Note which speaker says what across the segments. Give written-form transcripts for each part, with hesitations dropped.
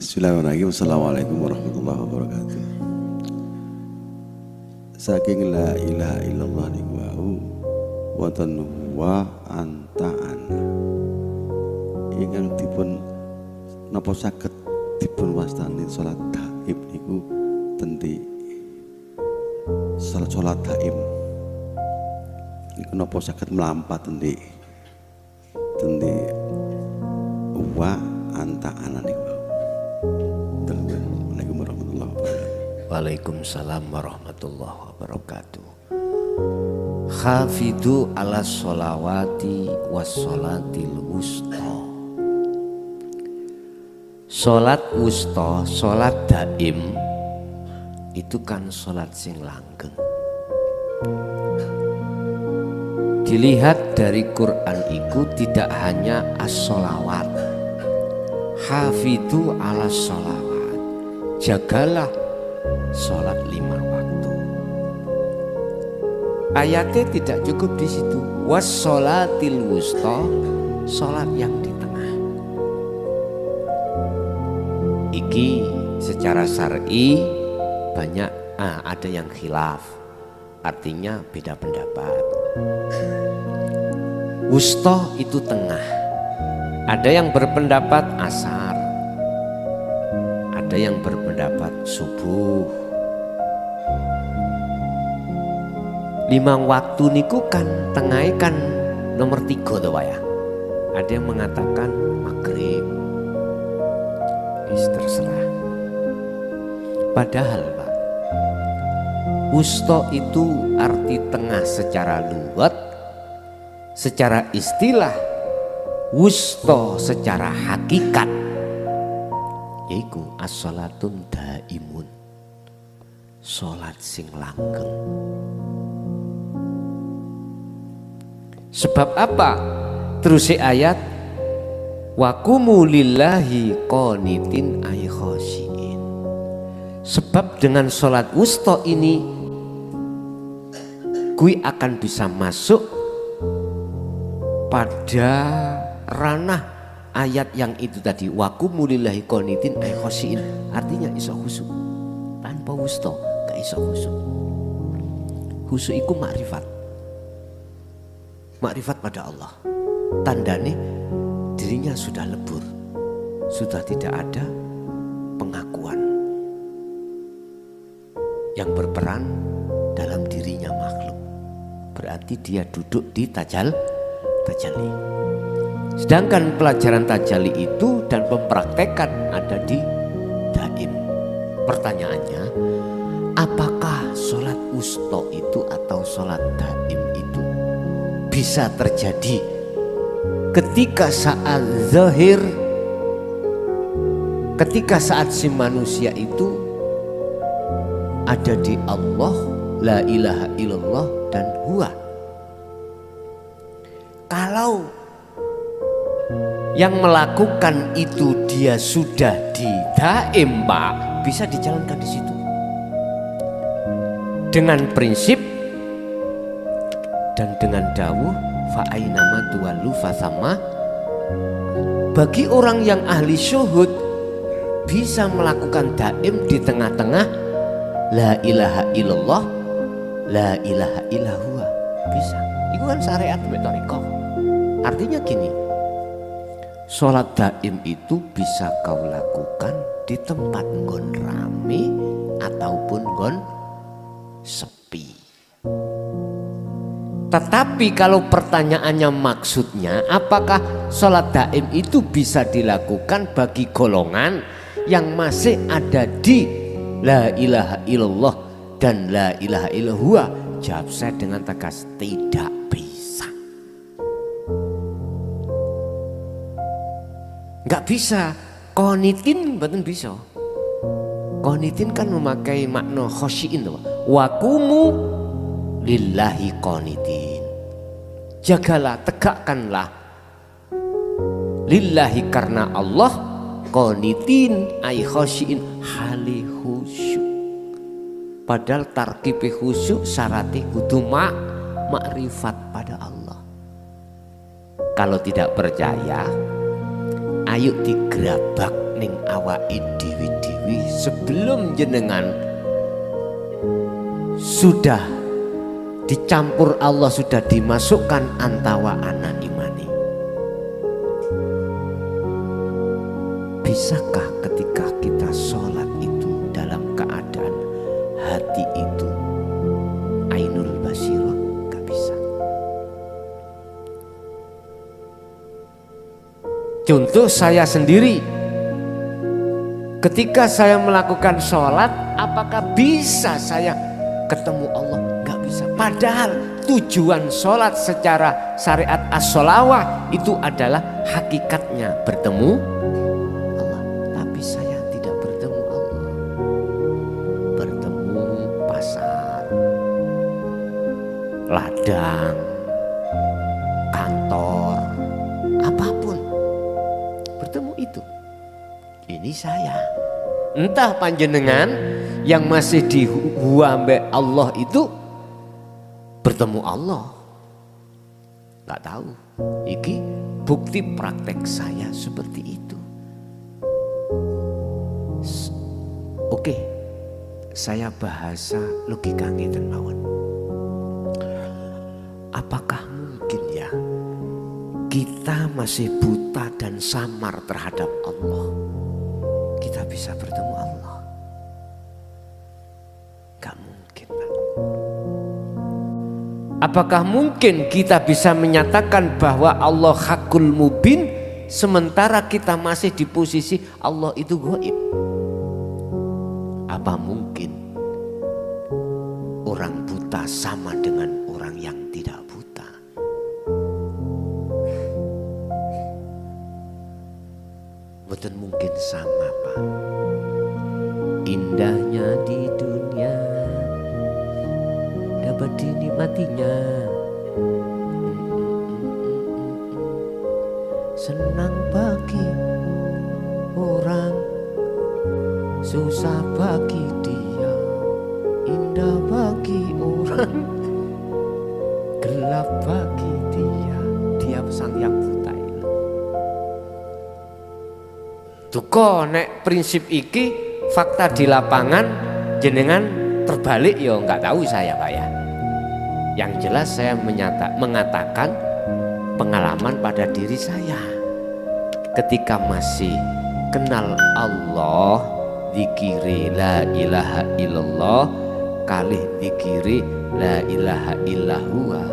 Speaker 1: Bismillahirrahmanirrahim. Assalamualaikum warahmatullahi wabarakatuh. Saking la ilaha illallah niku wau wonten wa anta ana. Ingkang dipun napa saged dipun wastani salat dhaib niku tendi salat dhaib niku napa saged mlampat tendi wa anta ana niku. Assalamualaikum warahmatullahi wabarakatuh.
Speaker 2: Waalaikumsalam warahmatullahi wabarakatuh. Hafidu ala sholawati was sholatil wusta. Sholat wusta, sholat daim itu kan sholat sing langgeng. Dilihat dari Quran itu tidak hanya as-sholawat. Hafidu ala sholawat, jagalah sholat 5 waktu. Ayatnya tidak cukup di situ. Was sholatil wusta, sholat yang di tengah. Iki secara syar'i banyak ada yang khilaf, artinya beda pendapat. Wusta itu tengah. Ada yang berpendapat asar, ada yang berpendapat subuh. 5 waktu niku kan tengah kan nomor 3 tuh Pak ya. Ada yang mengatakan maghrib. Terserah. Padahal Pak, wusta itu arti tengah secara lugat, secara istilah wusta secara hakikat yaitu as-sholatun daimun, sholat sing langgeng. Sebab apa? Terus ayat wa qumu lillahi qanitin ay khosyin. Sebab dengan sholat wusta ini kui akan bisa masuk pada ranah ayat yang itu tadi, wa qumu lillahi qanitin ay khosyin, artinya iso khusyuk. Tanpa wusta gak iso khusyuk. Khusyuk iku makrifat. Makrifat pada Allah. Tandane dirinya sudah lebur, sudah tidak ada pengakuan yang berperan dalam dirinya makhluk. Berarti dia duduk di tajalli. Sedangkan pelajaran tajalli itu dan mempraktekkan ada di daim. Pertanyaannya, apakah sholat wusta itu atau sholat daim itu bisa terjadi ketika saat zahir, ketika saat si manusia itu ada di Allah, la ilaha illallah dan huwa. Kalau yang melakukan itu dia sudah di daim Pak, bisa dijalankan di situ dengan prinsip dan dengan dawuh fa ainama tuwallu fasamma. Bagi orang yang ahli syuhud bisa melakukan daim di tengah-tengah la ilaha illallah, la ilaha illallah, bisa. Itu kan syariat metodikah. Artinya gini, sholat daim itu bisa kau lakukan di tempat nggon rame ataupun nggon sepi. Tetapi kalau pertanyaannya maksudnya, apakah sholat daim itu bisa dilakukan bagi golongan yang masih ada di la ilaha illallah dan la ilaha illallah? Jawab saya dengan tegas, tidak bisa. Nggak bisa. Qanitin betul bisa. Qanitin kan memakai makna khosyin. Wa qumu lillahi qanitin. Jagalah, tegakkanlah lillahi karena Allah, qanitin ay khosyin hali khusyuk. Padahal tarkibe khusyuk syaratnya kudu makrifat pada Allah. Kalau tidak percaya, ayo digerabak ning awake dewi-dewi sebelum jenengan sudah dicampur Allah, sudah dimasukkan antawa ana imani. Bisakah ketika kita sholat itu dalam keadaan hati itu ainul basirah? Gak bisa. Contoh saya sendiri, ketika saya melakukan sholat, apakah bisa saya ketemu Allah? Gak bisa. Padahal tujuan sholat secara syariat as-sholawah itu adalah hakikatnya bertemu Allah. Tapi saya tidak bertemu Allah. Bertemu pasar, ladang, kantor, apapun. Bertemu itu. Ini saya. Entah panjenengan yang masih dihuambe Allah itu bertemu Allah. Gak tahu. Iki bukti praktek saya seperti itu. Oke, saya bahasa logika ngeten mawon. Apakah mungkin ya kita masih buta dan samar terhadap Allah, kita bisa bertemu Allah? Gak mungkin, Pak. Apakah mungkin kita bisa menyatakan bahwa Allah hakul mubin sementara kita masih di posisi Allah itu gaib? Apa mungkin orang buta sama dengan orang yang tidak buta? Betul mungkin sama, Pak. Indahnya di dunia dapat dinikmatinya, senang bagi orang, susah bagi dia, indah bagi orang, gelap bagi dia. Dia sang yang buta itu. Duko nek prinsip iki fakta di lapangan jenengan terbalik ya nggak tahu saya, Pak ya. Yang jelas saya mengatakan pengalaman pada diri saya ketika masih kenal Allah, zikiri la ilaha illallah kalih zikiri la ilaha illahuwa,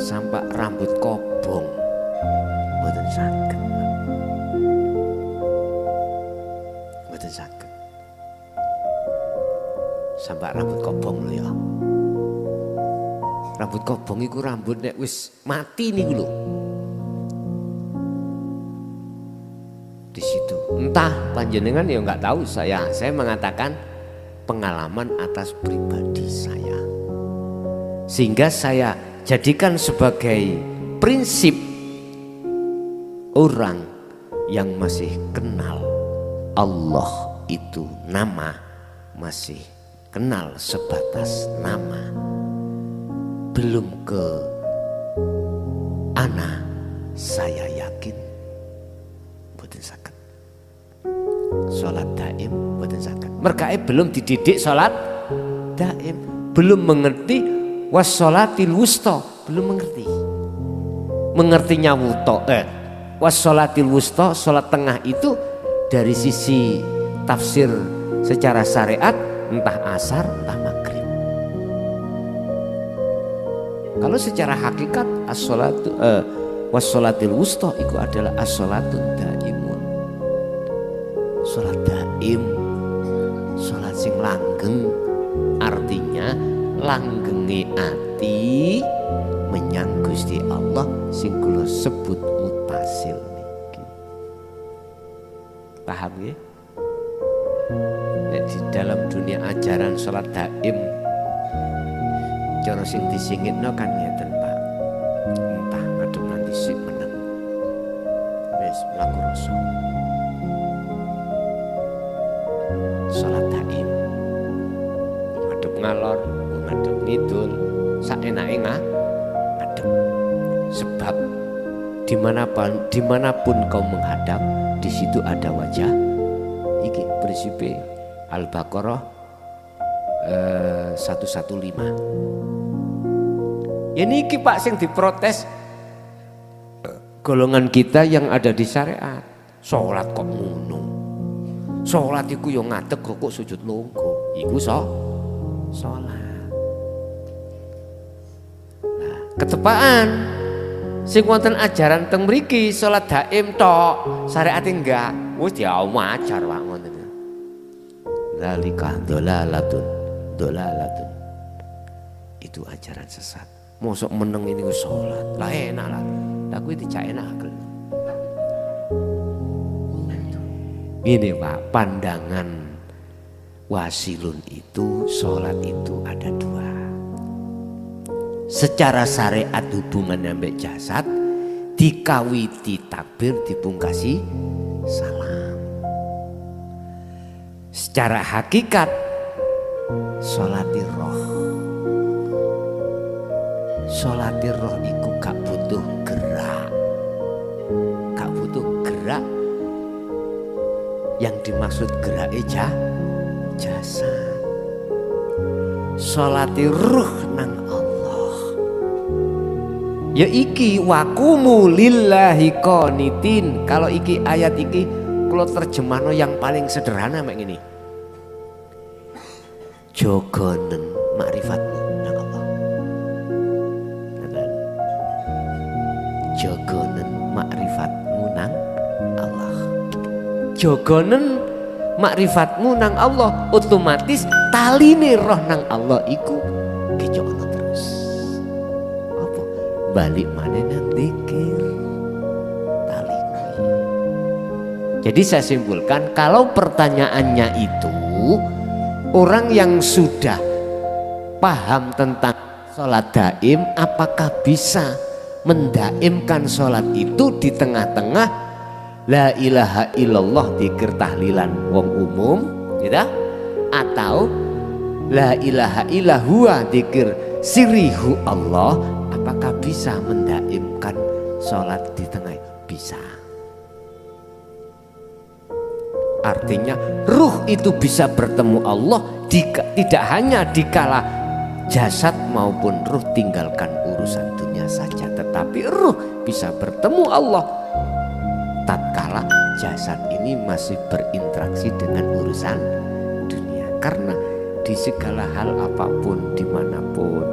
Speaker 2: sampai rambut kobong mboten saged. Mboten saged. Sampai rambut kobong lho ya. Rambut kobong iku rambut nek wis mati niku lho. Di situ. Entah panjenengan ya nggak tahu saya mengatakan pengalaman atas pribadi saya. Sehingga saya jadikan sebagai prinsip orang yang masih kenal Allah itu nama, masih kenal sebatas nama, belum ke ana, saya yakin mboten saged salat daim, mboten saged. Mergae belum dididik salat daim, belum mengerti wassolatil wusta, belum mengerti. Mengertinya wassolatil wusta, salat tengah itu dari sisi tafsir secara syariat entah asar entah maghrib. Kalau secara hakikat as-sholatu wassolatil wusta itu adalah as-sholatun daimun. Sholat daim, sholat sing langgeng, artinya langgenge ati menyang Gusti Allah sing kula sebut mutasil niki. Paham nggih? Nek di dalam dunia ajaran sholat daim cara sing disingitno kan ngeten, Pak. Entah ngadep nanti sik meneng. Wis mlaku rasa. Sholat daim ngadep ngalor, ngadep ngidul, saenake ngadep. Sebab dimanapun kau menghadap, di situ ada wajah. Iki prinsip Al-Baqarah 115. Ya niki Pak sing diprotes golongan kita yang ada di syariat. Sholat kok ngono. Sholat iku yo ngadeg kok sujud lungguh. Iku sholat. Nah, ketepaan sing wonten ajaran teng mriki sholat daim tok, syariat enggak. Wis diajar Pak ngoten. Dzalika dolalatun. Itu ajaran sesat. Mosok meneng ini sholat. Lah enak lah. Lah kuwi dijak enak. Ini Pak, pandangan Wasilun itu sholat itu ada dua. Secara syariat hubungan ambek jasad dikawiti takbir dipungkasi salam. Secara hakikat sholati roh. Sholati roh iku gak butuh gerak. Gak butuh gerak. Yang dimaksud gerak jasad. Sholati ruh nang Allah. Ya iki waqumu lillahi qanitin. Kalau iki ayat iki kalau terjemahno yang paling sederhana mek ngene. Jogonen makrifatmu nang Allah. Jogonen makrifatmu nang Allah. Jogonen makrifatmu nang Allah, otomatis taline roh nang Allah iku kejokno terus. Apa? Balik maneh nang zikir. Tali kuwi. Jadi saya simpulkan kalau pertanyaannya itu orang yang sudah paham tentang sholat daim, apakah bisa mendaimkan sholat itu di tengah-tengah la ilaha illallah dzikir tahlilan wong umum, gitu? Atau la ilaha illahua dzikir sirihu Allah, apakah bisa mendaimkan sholat di tengah? Bisa. Artinya ruh itu bisa bertemu Allah tidak hanya dikala jasad maupun ruh tinggalkan urusan dunia saja, tetapi ruh bisa bertemu Allah tatkala jasad ini masih berinteraksi dengan urusan dunia. Karena di segala hal apapun dimanapun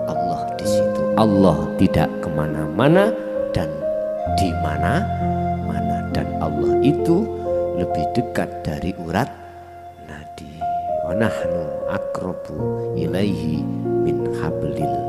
Speaker 2: Allah di situ. Allah tidak kemana-mana dan di mana-mana, dan Allah itu lebih dekat dari urat nadi. Wa nahnu aqrabu ilaihi min hablil